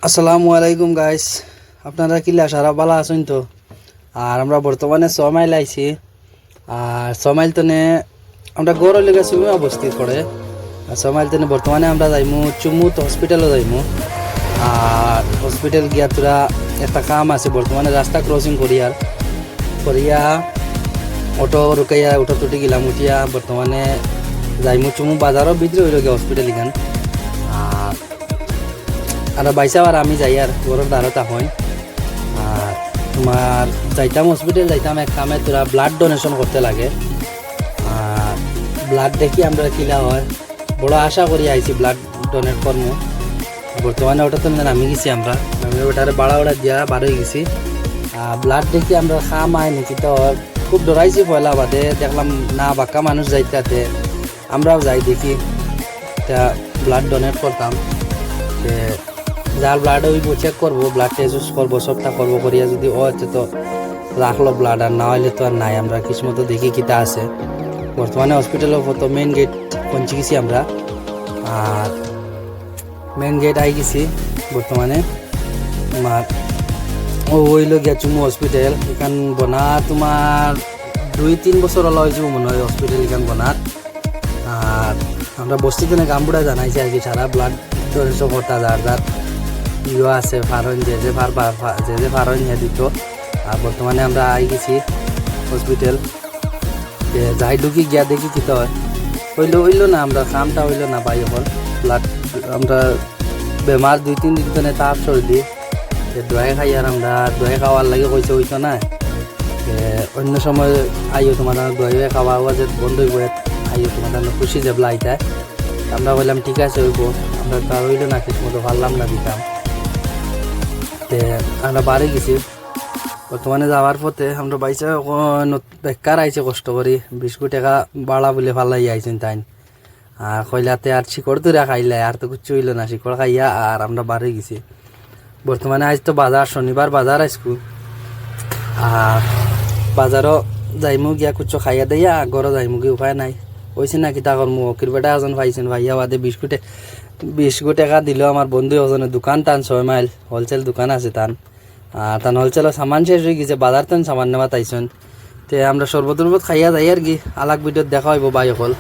আসসালামু আলাইকুম গাইস, আপনারা কিলা সারা ভালো আছেন তো? আর আমরা বর্তমানে 6 মাইল আইছি। আর 6 মাইল তনে আমরা গড়ের লেগে চুমু অবস্থিত করে। আর 6 মাইল তনে বর্তমানে আমরা যাইমু চুমুত হসপিটালও যাইমু। আর হসপিটাল গিয়া তোরা একটা কাম আছে, বর্তমানে রাস্তা ক্রসিং করিয়া অটো রুকাইয়া উঠো তুটি গেলাম, উঠিয়া বর্তমানে যাইমু চুমু বাজারও ভিতরে হইল গিয়া হসপিটাল এখান। আর বাইসা আর আমি যাই আর গরুর দ্বারতা হয়। আর তোমার যাইতাম হসপিটাল যাইতাম এক কামে তোরা ব্লাড ডোনেশন করতে লাগে। আর ব্লাড দেখি আমরা কিলা হয়, বড় আশা করি আইছি ব্লাড ডোনেট করবো। বর্তমানে ওটা তো নামি গেছি, আমরা নামি ওটারে বাড়া দিয়া বার হয়ে গেছি। ব্লাড দেখি আমরা খাম আয় নাকি, তো খুব ডরাইছি পয়লা বাদে দেখলাম না বাক্কা মানুষ যাইতে, আমরাও যাই দেখি তা ব্লাড ডোনেট করতাম। যার ব্লাড হইব চেক করবো, ব্লাড টেস্ট করবো, সবটা করবো, করিয়া যদি ও হচ্ছে তো রাখলো ব্লাড, আর না হইলে তো আর নাই। আমরা কিসমতো দেখি কিতা আছে। বর্তমানে হসপিটালের তো মেন গেট পৌঁছে গেছি আমরা। আর মেন গেট আই গেছি বর্তমানে। তোমার ও হইল গিয়া চুমু হসপিটাল এখান বনা তোমার 2-3 বছর হলো হয়েছে মনে হয় হসপিটাল এখান বনার। আর আমরা বস্তিতে গামবুড়া জানাইছি আর কি, সারা ব্লাড ডোনেশন করতে যার ইয়ে আছে ফারন যে ফারন দিত। আর বর্তমানে আমরা আই গেছি হসপিটাল, যাই ঢুকি গিয়া দেখি কি তো হইলো না, আমরা কামটা হইলো না পাই এখন ব্লাড। আমরা বেমার 2-3 দিন ধরে তাপ সর্দি দোয়াই খাই, আর আমরা দোয়াই খাওয়ার লাগে কইছে হইতো না। অন্য সময় আইও তোমার দোয়াই খাওয়া যে বন্ধ হইব, আইও তোমার খুশি যাবলা আইতায়। আমরা বললাম ঠিক আছে হইব, আমরা তো আর হইলো না, কিছু মতো পারলাম না দিতাম। আমরা বাড়ি গেছি। বর্তমানে যাওয়ার পথে আমরা বাইসা বেকার আইছে কষ্ট করি, 20 টাকা বাড়া বলে ফালাই আইছেন তাই। আর কইলাতে আর শিকড় তুরা খাইলে আর তো কিচ্ছু হইল না, শিকড় খাইয়া আর আমরা বাড়ি গেছি। বর্তমানে আজ তো বাজার, শনিবার বাজার আইসকু। আর বাজারও যাইমু গিয়া কুচ্ছ খাইয়া দিয়া ঘরও যাইমু গিয়ে উপায় নাই। কইছি না কিতা করমু, অকির বেটা এজন পাইছেন ভাইয়া বাদে 20 টাকা দিল আমার বন্ধু ওজনের দোকান টান 6 মাইল হোলসেল দোকান আছে টান। আর টান হোলসেলের সামান শেষ হয়ে গেছে, বাজার টান সামান নেওয়া তাইছেন। তে আমরা সর্বদুর্বত খাইয়া যাই আর কি। আলাগ ভিডিওত দেখা হইব বাই অকল।